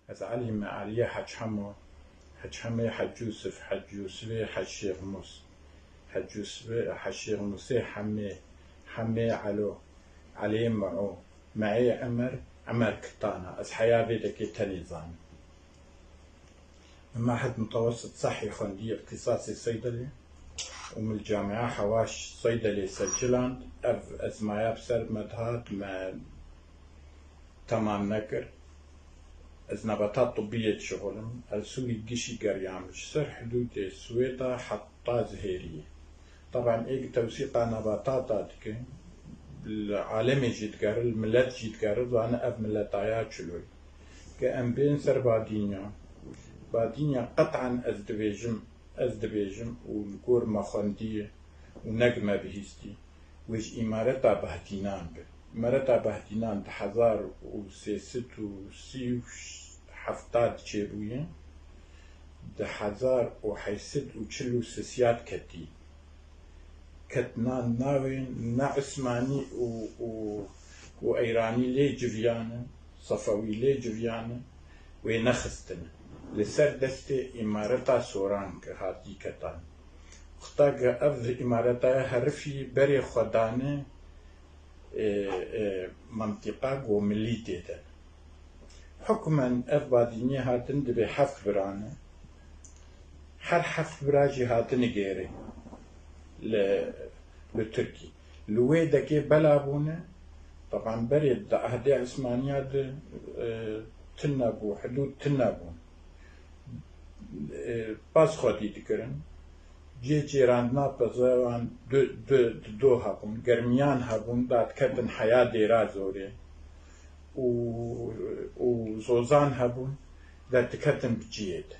از علی معالی حج حمو حج يوسف حج شيخ موس حج يوسف حج شيخ موسى حمي علي معي عمر كتانا از حياة بيدك تليزان معهد متوسط صحي خندي اختصاصي صيدلي ومن الجامعة حواش صيدلي سجلان از ما يبسر مدهات ما تمام نكر از نباتات طبية شغلم السوري قشي قريامش سر حدود السويطة حتى زهيرية طبعا ايق توثيق نباتات العالمي جيت قرر الملات جيت قرر وانا اف ملاتايات شلوي كأن بين سر بادينيا قطعا ازدبيجم ونقور مخندية ونقمة بهستي وش إمارتا بهتينان إمارتا بهتينان 1337 تشيبوين 1346 كتي كتنان ناوين نا عثماني وإيراني لي جريانا صفوي لي جريانا وينخستن لسر دستي إمارتا سوران كهاتي كتان اختاق أفضل إمارتا هرفي بري خدانه منطقة ومليتة حكما أفباديني هاتن دبي حف برانه هر حف براجي هاتن غيري لتركي لوي دكي بلابونه طبعا بريد أهدي عثمانيات تنابو حدود تنابو باز خودی دکرن جی راندنا بزوان دو هبون گرمیان هبون داد کردن حیا دیرا زوره و زوزان هبون داد کردن بجید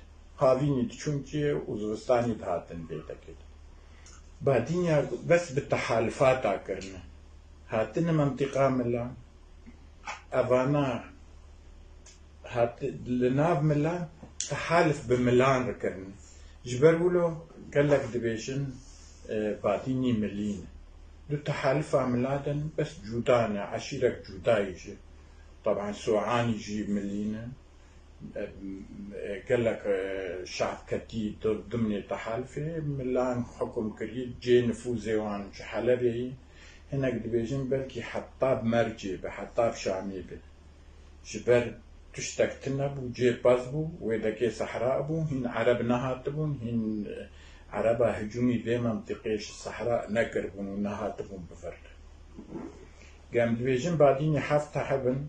هاوینی چونکی وزوستانی هاتن بیتا کد بعدين بس بالتحالفات عكرنا هاتنا منطقة ملا أفانا هات لناف ملا تحالف بملان ركرنا جبرولو قال لك دبيشن بعديني ملين دو تحالف عملادن بس جودانا عشيرك جودا يجي طبعا سوعان يجي ملينا قال لك شعب كتير ضمن تحالفه ملان حكم كريد جي نفوذي وان حلبي هناك دبيجن بلكي حطاب مرجي بحطاب شامي به جبر تشتك تنبو جي بازبو ويدكي صحراء بو هن عرب نهاتبون هن عربا هجومي في منطقيش الصحراء نقربون ونهاتبون بفرد قام دبيجن بعدين حفت حبن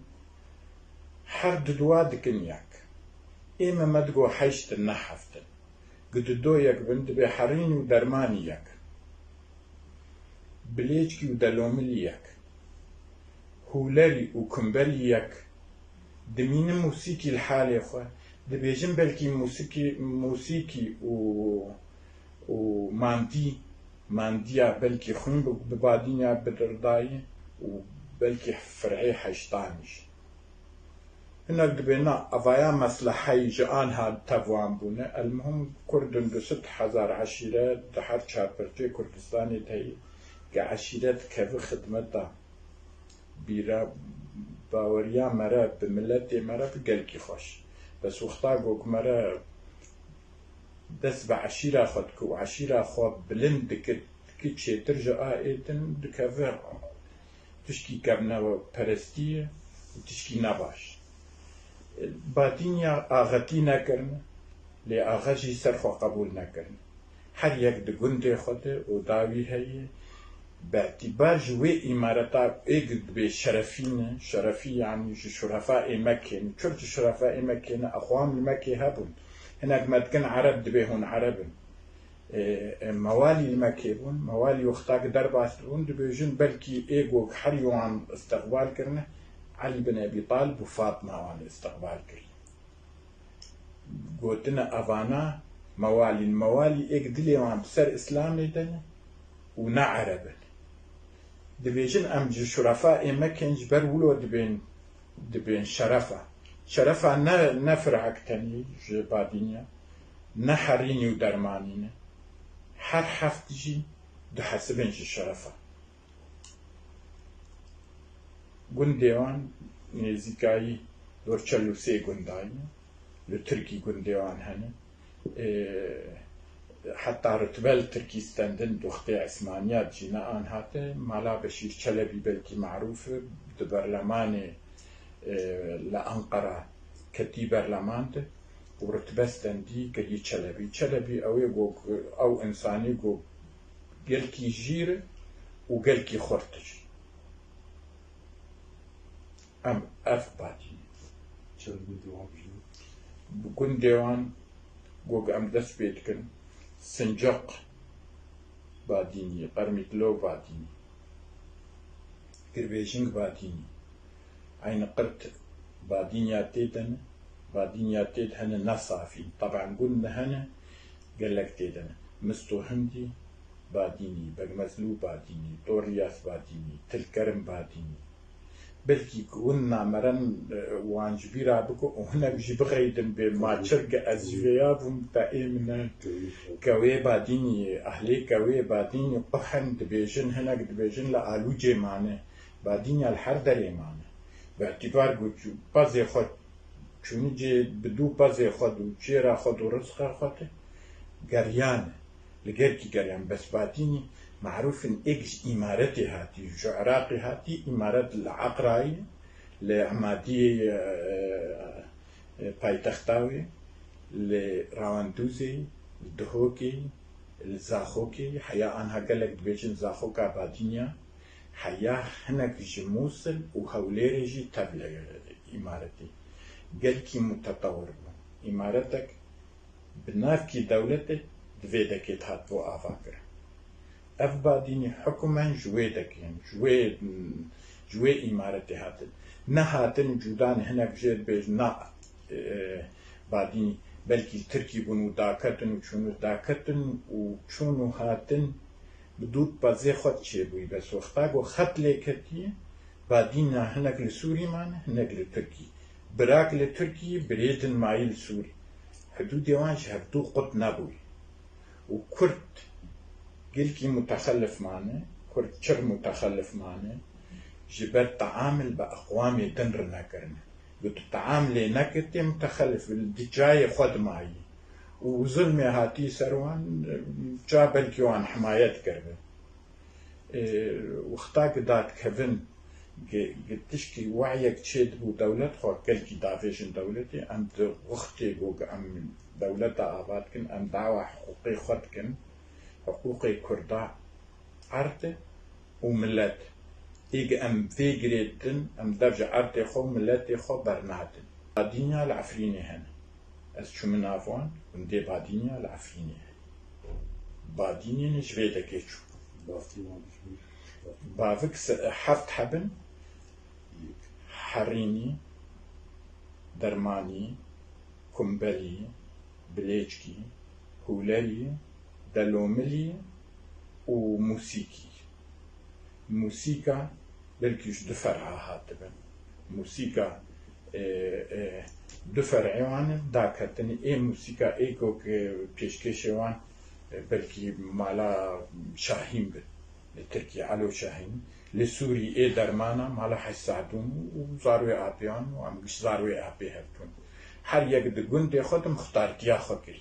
حرد دواد كنياك إما ما تقو حيشت النحفتن قد دويك بنت بحرين ودرمانيك بليجكي ودلومليك هولري وكمبليك دمين موسيقي الحالي خو دبيجن بلكي موسيقي ومانديا بلكي خون ببادينيا بدرداي وبلكي فرعي حيشتانش هناك دبينا أفايا مصلحي جان هاد تفوان بونه المهم كردن دو 6000 عشيرة دحر شابرتي كردستاني تهي كعشيرة كيف خدمتا بيرا باوريا مرا بملتي مرا بقلكي خوش بس وقتا قوك مرا دس بعشيرة خدك وعشيرة خود بلند كي تشي ترجع ايتن دكافر تشكي كابنا وبرستية وتشكي نباش بادينيا آغتي نكرن لي آغاجي سرخو قبول نكرن هر يك دقنده خده وداوي هي باعتبار جوي إمارتا إيقد بشرفين شرفي يعني شرفاء مكة شرط شرفاء مكة أخوان المكة هبون هناك ما تكن عرب دبيهون عرب موالي المكة بون موالي وقتاك درباستون دبيجن بلكي إيقو حريو عن استقبال كرنه علي بن أبي طالب وفاطمة عن استقبال كرنه قوتنا أفانا موالي إيقد لي عن بسر إسلامي دنه ونا عربن دبيجن أمج شرفاء مكة جبر ولو دبين شرفا نفرعك تاني جبادينيا نحريني ودرمانينا هر حفتجي دو حسبنش الشرفا قنديوان نزيكاي دور چلو سي قنداي لتركي گندێوان هەنە حتى رتبة تركيستان دن دختي عثمانيات جينا آن هاته مالا بشير چلبي بلكي معروف دو برلماني لأنقرة كتي برلمان ده ورتبستان دي كري چلبي أو إنساني جو قلكي جير وقلكي خورتج أم أف باتي بكون ديوان جو أم دس بيتكن سنجق باديني قرميتلو باديني كربيشنج باديني عين قرت بادينياتيتن بادينياتيت هنا نصافي طبعا قلنا هنا قال لك تيتن مستو هندي باديني بقمزلو باديني طورياس باديني تلكرم باديني بلكي قلنا مرن وانجبيرا بكو وهنا بجي بغيدن بما تشرق أزفيابهم تأيمنا كوي باديني أهلي كوي باديني قحن دبيجن هنا دبيجن لآلو جي مانه باديني الحردري مانه باعتبار قلتو بازي خود چوني جي بدو بازي خود وچيرا خود ورزقا خود قريانه لغيركي قريان بس باديني معروف ان اكس امارتي هاتي جو عراقي هاتي امارات العقراي لعمادي بايتختاوي لراواندوزي الدهوكي الزاخوكي حيا انها قالك بيجن زاخوكا بادينيا حيا هناك جموسل وهوليري جي تبلغ امارتي قالكي متطور امارتك بنافكي دولتك دويدكي تهاتو افاكر اف باديني حكما جويدك يعني جوي امارتي هاتن نهاتن جودان هناك جيد بيج نا باديني بلكي تركي بنو داكتن وشونو داكتن وشونو هاتن بدود بازي خط شيبوي بس وقتاقو خط ليكتي بادينا هناك لسوري معنا هناك لتركي براك لتركي بريدن معي لسوري حدود ديوانش هبدو قط نابوي وكرد قلكي متخلف معنا كرد شر متخلف معنا جبت تعامل بأقوامي دنر نكرنا قلت تعاملي نكتي متخلف دي جاي خد معي وظلمي هاتي سروان جابل كيوان حمايات كربه واختاق دات كفن قلتشكي وعيك تشيد بو دولت خو قلكي دافيشن دولتي أنت وقتي قوق أم دولتا آبادكن أم دعوة حقوقي خدكن حقوقي كردا عرت وملت إيج أم فيجريتن أم درجة عرت خو ملتي خو برناتن بادينيا العفريني هنا أس شو من عفوان وندي بادينيا العفريني بادينيا نشفيدا كيشو بافكس حفت حبن حريني درماني كمبلي بليشكي هولالي دلوملي وموسيقي موسيقى بلكيش دفرعها هاتبن موسيقى دفرعوان داكتني اي موسيقى ايكو بيشكشوان بلكي مالا شاهين بن لتركيا علو شاهين لسوري اي درمانا مالا حيساعدون وزاروي ابيان وعم زاروي ابي هبتون هر يك دقون دي خود مختار تيا خكري